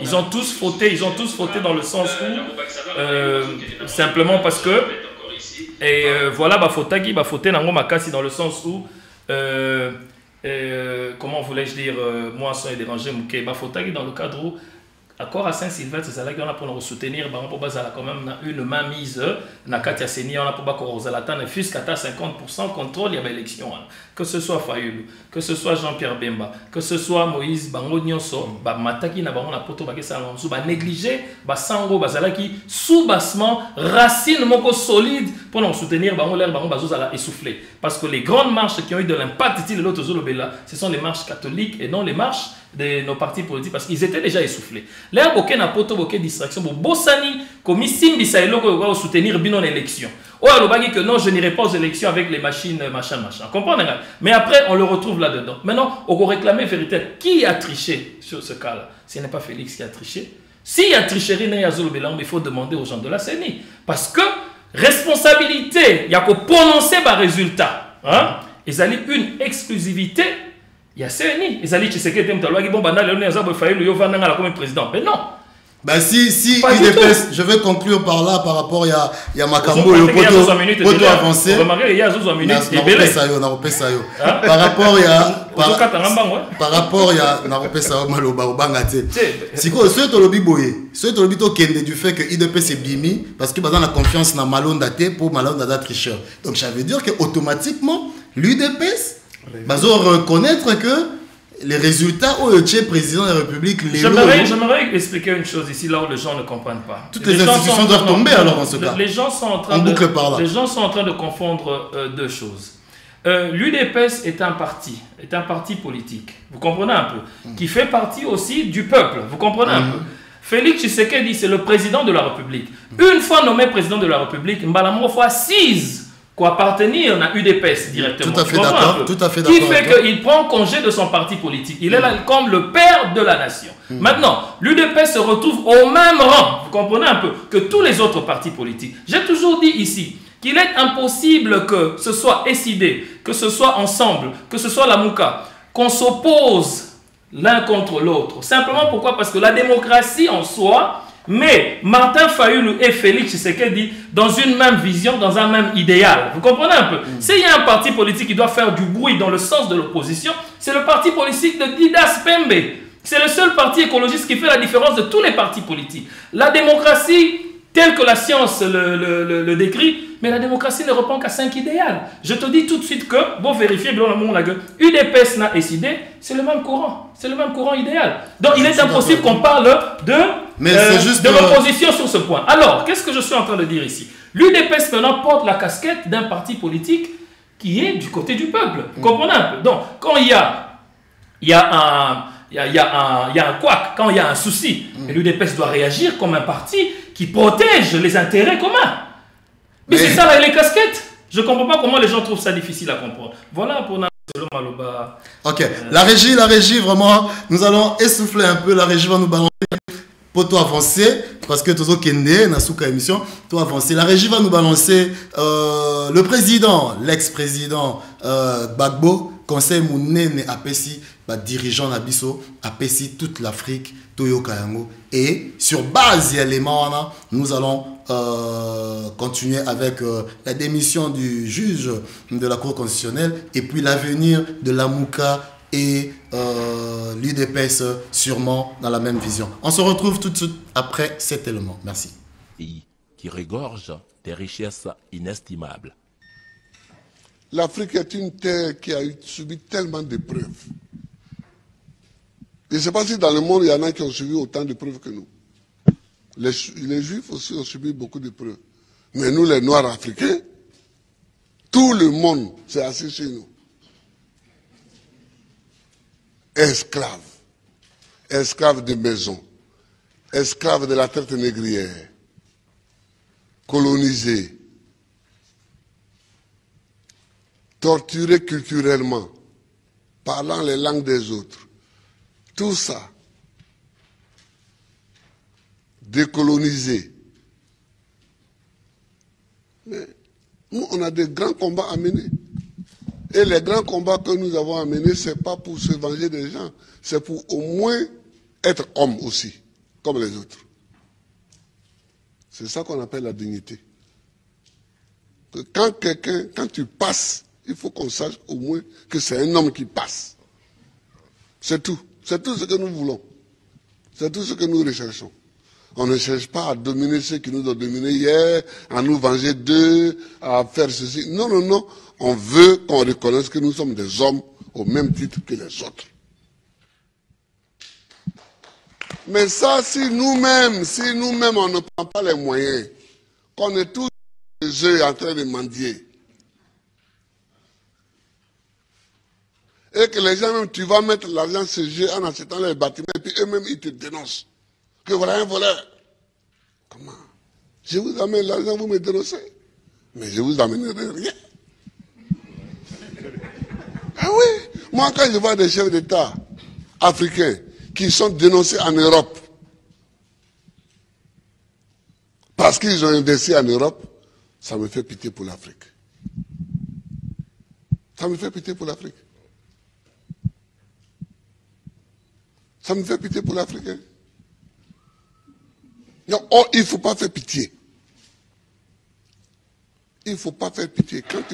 G: ils ont tous fauté dans le sens où simplement parce que voilà fauté dans le sens où comment voulais-je dire moi sans déranger dans le cadre où accord à Saint-Sylvestre, c'est là qu'on a pour nous soutenir, pour quand même une main mise, na Katia Seni, on a pour que fusque à 50% contrôle il y a l'élection. Que ce soit Fayulu, que ce soit Jean-Pierre Bemba, que ce soit Moïse Bango Nyonso, Mataki na bango na poto bakesa lonzo, négliger, sango bazalaki sous-bassement, racine moko solide pour nous soutenir, bango l'air bango bazozala essoufflé. Parce que les grandes marches qui ont eu de l'impact, ce sont les marches catholiques et non les marches de nos partis politiques parce qu'ils étaient déjà essoufflés. Là, il y a une distraction. Bossani, comme Simbi Saïlo, va soutenir bien l'élection. Oh, alors, que non, je n'irai pas aux élections avec les machines, machin. Comprenez? Mais après, on le retrouve là-dedans. Maintenant, on va réclamer vérité. Qui a triché sur ce cas-là? Ce n'est pas Félix qui a triché. S'il y a tricherie, il faut demander aux gens de la CENI. Parce que responsabilité, il y a qu'à prononcer par résultat. Hein? Ils ont une exclusivité Il y a CNI. Ils allaient chez Sekete Mtalwa qui bon bandal le neza bo faïlu yo vananga comme président. Mais non.
E: Bah si UDPS, je veux conclure par là par rapport il y a Makambo le poteau avancé.
G: Remarquez il y a 12 minutes et belé.
E: Par rapport il y a par rapport il y a na repesa maloba obangate. Siko ce to lobi boye, ce to lobi to kende du fait que UDPS est bimi parce que bazan la confiance na Malonda té pour Malonda da tricheur. Donc ça veut dire que automatiquement l'UDPS bazo reconnaître que les résultats où le président de la République...
G: J'aimerais expliquer une chose ici, là où les gens ne comprennent pas.
E: Toutes les institutions doivent tomber alors en ce cas.
G: Les gens sont en train de confondre deux choses. L'UDPS est un parti politique, vous comprenez un peu, qui fait partie aussi du peuple, vous comprenez un peu. Félix Tshisekedi, c'est le président de la République. Une fois nommé président de la République, Mbalamo fois 6 quoi appartenir à UDPS directement.
E: Tout à fait d'accord.
G: Qui fait qu'il prend congé de son parti politique. Il est là comme le père de la nation. Maintenant, l'UDPS se retrouve au même rang, vous comprenez un peu, que tous les autres partis politiques. J'ai toujours dit ici qu'il est impossible que ce soit SID, que ce soit Ensemble, que ce soit la Mouka, qu'on s'oppose l'un contre l'autre. Simplement pourquoi? Parce que la démocratie en soi... Mais Martin Fayulu et Félix Tshisekedi dans une même vision, dans un même idéal. Vous comprenez un peu? S'il y a un parti politique qui doit faire du bruit dans le sens de l'opposition, c'est le parti politique de Didas Pembe. C'est le seul parti écologiste qui fait la différence de tous les partis politiques. La démocratie, telle que la science le décrit, mais la démocratie ne répond qu'à 5 idéaux. Je te dis tout de suite que, bon, vérifiez, UDPS n'a SID, c'est le même courant. C'est le même courant idéal. Donc il est impossible qu'on parle de l'opposition sur ce point. Alors, qu'est-ce que je suis en train de dire ici? L'UDPS maintenant porte la casquette d'un parti politique qui est du côté du peuple. Vous comprenez un peu? Donc, quand il y a un couac, quand il y a un souci, l'UDPS doit réagir comme un parti qui protège les intérêts communs. Mais c'est ça les casquettes. Je ne comprends pas comment les gens trouvent ça difficile à comprendre. Voilà pour Maloba.
E: Ok, la régie, vraiment, nous allons essouffler un peu. La régie va nous balancer pour toi avancer, parce que Tozo Kende, Nasuka émission, toi avancer. La régie va nous balancer le président, l'ex-président Gbagbo, conseil Mounene Apesi, dirigeant Nabiso, Apesi toute l'Afrique, Toyo Kayango. Et sur base d'éléments, nous allons continuer avec la démission du juge de la Cour constitutionnelle et puis l'avenir de la Mouka et l'UDPS sûrement dans la même vision. On se retrouve tout de suite après cet élément. Merci.
H: Qui regorge des richesses inestimables.
I: L'Afrique est une terre qui a subi tellement d'épreuves. Je ne sais pas si dans le monde, il y en a qui ont subi autant d'épreuves que nous. Les Juifs aussi ont subi beaucoup d'épreuves. Mais nous, les Noirs africains, tout le monde s'est assis chez nous. Esclaves. Esclaves de maison. Esclaves de la traite négrière. Colonisés. Torturés culturellement. Parlant les langues des autres. Tout ça, décolonisé. Mais nous, on a des grands combats à mener. Et les grands combats que nous avons à mener, ce n'est pas pour se venger des gens, c'est pour au moins être homme aussi, comme les autres. C'est ça qu'on appelle la dignité. Que quand tu passes, il faut qu'on sache au moins que c'est un homme qui passe. C'est tout. C'est tout ce que nous voulons. C'est tout ce que nous recherchons. On ne cherche pas à dominer ceux qui nous ont dominés hier, à nous venger d'eux, à faire ceci. Non, non, non. On veut qu'on reconnaisse que nous sommes des hommes au même titre que les autres. Mais ça, si nous-mêmes, on ne prend pas les moyens, qu'on est tous les yeux en train de mendier, et que les gens, même, tu vas mettre l'argent ce jeu en achetant les bâtiments, et puis eux-mêmes, ils te dénoncent. Que voilà un voleur. Comment? Je vous amène l'argent, vous me dénoncez. Mais je vous amènerai rien. Ah oui? Moi, quand je vois des chefs d'État africains qui sont dénoncés en Europe, parce qu'ils ont investi en Europe, ça me fait pitié pour l'Afrique. Ça me fait pitié pour l'Afrique. Ça me fait pitié pour l'Africain. Non, oh, il ne faut pas faire pitié. Il ne faut pas faire pitié. Quand tu